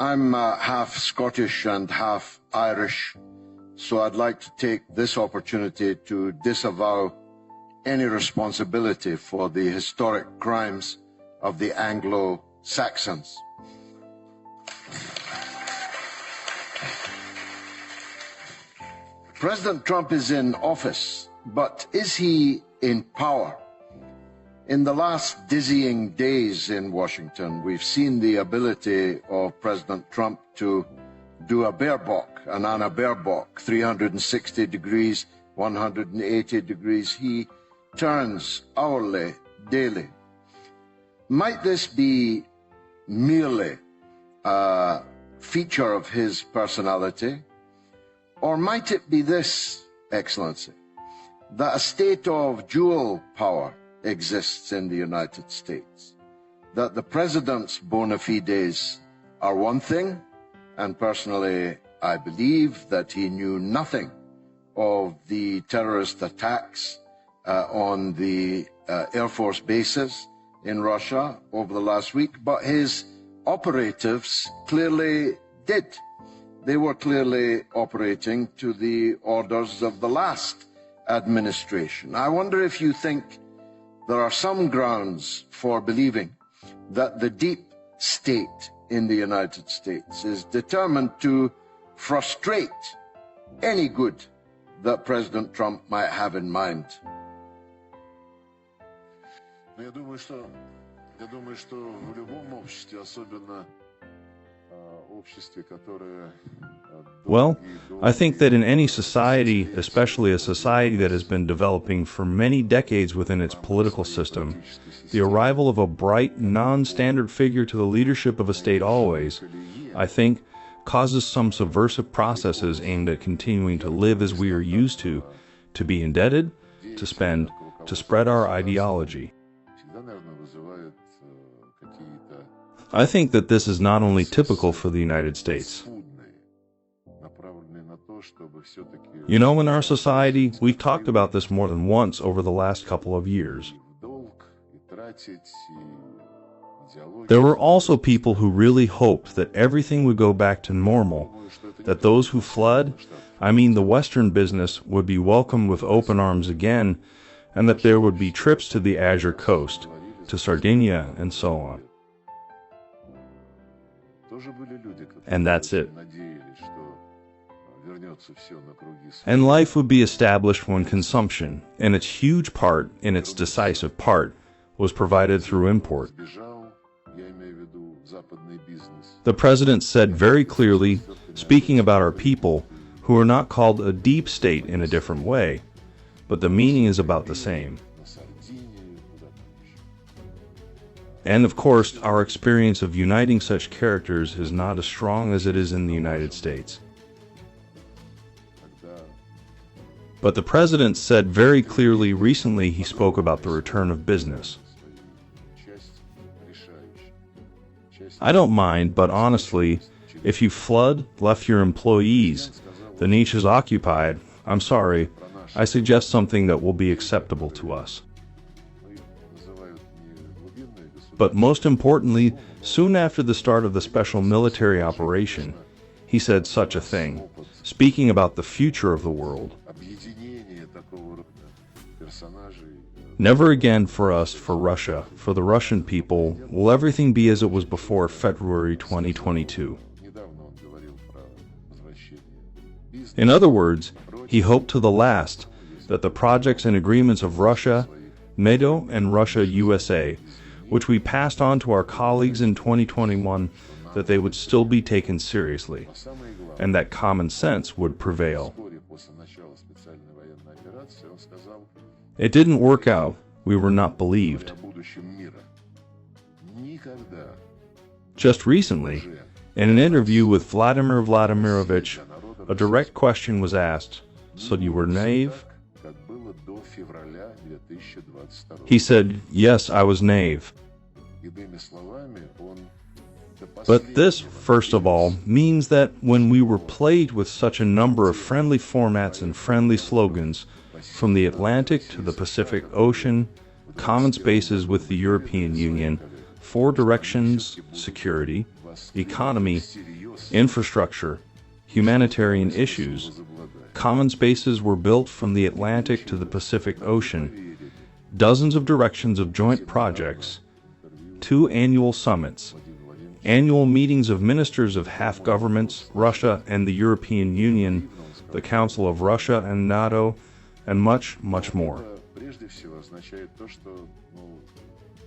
I'm half Scottish and half Irish, so I'd like to take this opportunity to disavow any responsibility for the historic crimes of the Anglo-Saxons. President Trump is in office, but is he in power? In the last dizzying days in Washington, we've seen the ability of President Trump to do a Baerbock, an Anna Baerbock, 360 degrees, 180 degrees. He turns hourly, daily. Might this be merely a feature of his personality? Or might it be this, Excellency, that a state of dual power exists in the United States, that the president's bona fides are one thing, and personally I believe that he knew nothing of the terrorist attacks on the Air Force bases in Russia over the last week, but his operatives clearly did. They were clearly operating to the orders of the last administration. I wonder if you think there are some grounds for believing that the deep state in the United States is determined to frustrate any good that President Trump might have in mind. Я думаю, что в любом обществе, особенно обществе, которое Well, I think that in any society, especially a society that has been developing for many decades within its political system, the arrival of a bright, non-standard figure to the leadership of a state always, I think, causes some subversive processes aimed at continuing to live as we are used to be indebted, to spend, to spread our ideology. I think that this is not only typical for the United States. You know, in our society, we've talked about this more than once over the last couple of years. There were also people who really hoped that everything would go back to normal, that those who fled, I mean the Western business, would be welcomed with open arms again, and that there would be trips to the Azure Coast, to Sardinia, and so on. And that's it. And life would be established when consumption, in its huge part, in its decisive part, was provided through import. The President said very clearly, speaking about our people, who are not called a deep state in a different way, but the meaning is about the same. And of course, our experience of uniting such characters is not as strong as it is in the United States. But the President said very clearly recently he spoke about the return of business. I don't mind, but honestly, if you flood, left your employees, the niche is occupied, I'm sorry, I suggest something that will be acceptable to us. But most importantly, soon after the start of the special military operation, he said such a thing, speaking about the future of the world. Never again for us, for Russia, for the Russian people, will everything be as it was before February 2022. In other words, he hoped to the last that the projects and agreements of Russia, NATO, and Russia-USA, which we passed on to our colleagues in 2021, that they would still be taken seriously, and that common sense would prevail. It didn't work out. We were not believed. Just recently, in an interview with Vladimir Vladimirovich, a direct question was asked, "So you were naive?" He said, "Yes, I was naive." But this, first of all, means that when we were plagued with such a number of friendly formats and friendly slogans, from the Atlantic to the Pacific Ocean, common spaces with the European Union, 4 directions, security, economy, infrastructure, humanitarian issues. Common spaces were built from the Atlantic to the Pacific Ocean, dozens of directions of joint projects, 2 annual summits, annual meetings of ministers of half governments, Russia and the European Union, the Council of Russia and NATO, and much, much more.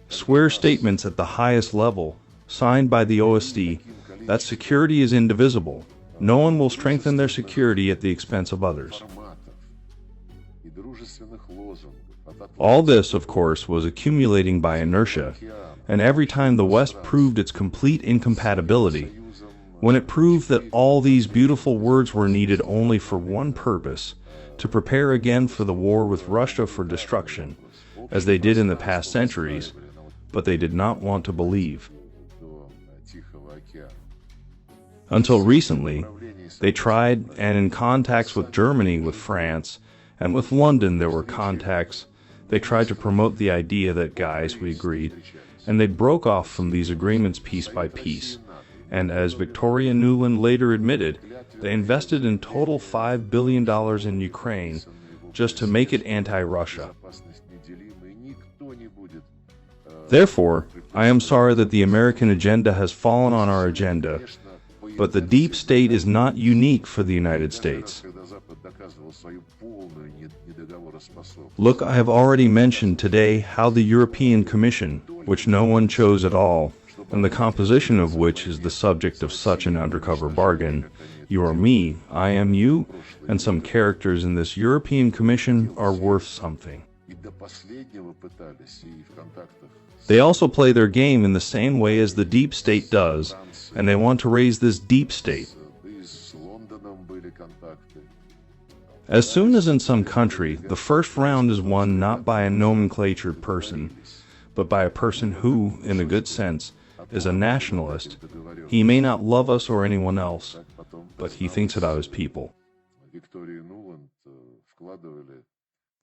Swear statements at the highest level, signed by the OSD, that security is indivisible. No one will strengthen their security at the expense of others. All this, of course, was accumulating by inertia, and every time the West proved its complete incompatibility, when it proved that all these beautiful words were needed only for one purpose, to prepare again for the war with Russia for destruction, as they did in the past centuries, but they did not want to believe. Until recently, they tried, and in contacts with Germany, with France, and with London there were contacts. They tried to promote the idea that, guys, we agreed, and they broke off from these agreements piece by piece. And as Victoria Nuland later admitted, they invested in total $5 billion in Ukraine just to make it anti-Russia. Therefore, I am sorry that the American agenda has fallen on our agenda, but the deep state is not unique for the United States. Look, I have already mentioned today how the European Commission, which no one chose at all, and the composition of which is the subject of such an undercover bargain, you are me, I am you, and some characters in this European Commission are worth something. They also play their game in the same way as the deep state does, and they want to raise this deep state. As soon as in some country, the first round is won not by a nomenclatured person, but by a person who, in a good sense, is a nationalist. He may not love us or anyone else, but he thinks about his people.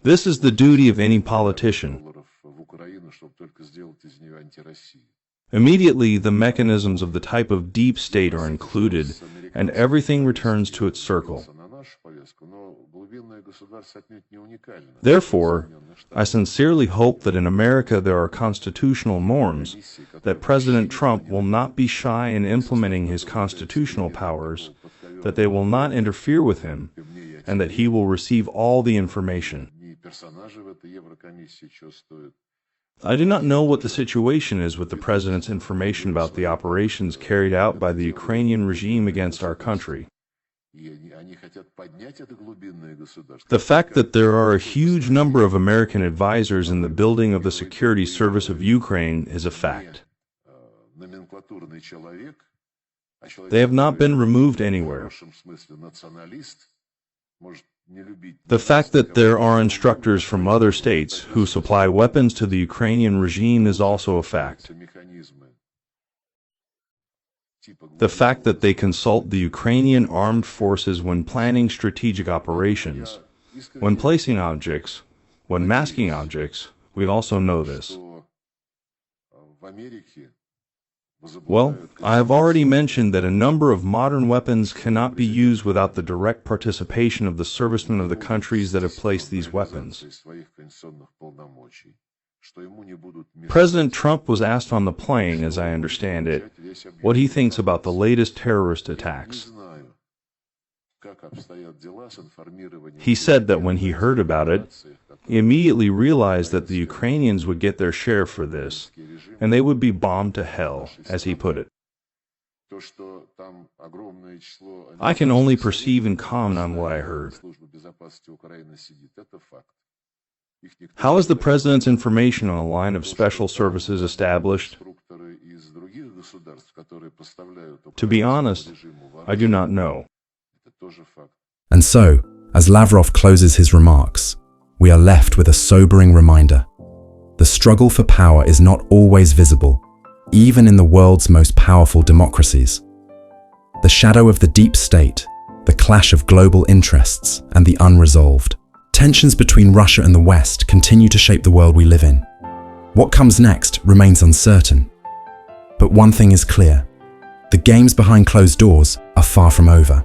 This is the duty of any politician. Immediately, the mechanisms of the type of deep state are included, and everything returns to its circle. Therefore, I sincerely hope that in America there are constitutional norms, that President Trump will not be shy in implementing his constitutional powers, that they will not interfere with him, and that he will receive all the information. I do not know what the situation is with the President's information about the operations carried out by the Ukrainian regime against our country. The fact that there are a huge number of American advisors in the building of the security service of Ukraine is a fact. They have not been removed anywhere. The fact that there are instructors from other states who supply weapons to the Ukrainian regime is also a fact. The fact that they consult the Ukrainian armed forces when planning strategic operations, when placing objects, when masking objects, we also know this. Well, I have already mentioned that a number of modern weapons cannot be used without the direct participation of the servicemen of the countries that have placed these weapons. President Trump was asked on the plane, as I understand it, what he thinks about the latest terrorist attacks. He said that when he heard about it, he immediately realized that the Ukrainians would get their share for this, and they would be bombed to hell, as he put it. I can only perceive and comment on what I heard. How is the President's information on a line of special services established? To be honest, I do not know. And so, as Lavrov closes his remarks, we are left with a sobering reminder. The struggle for power is not always visible, even in the world's most powerful democracies. The shadow of the deep state, the clash of global interests, and the unresolved tensions between Russia and the West continue to shape the world we live in. What comes next remains uncertain. But one thing is clear. the games behind closed doors are far from over.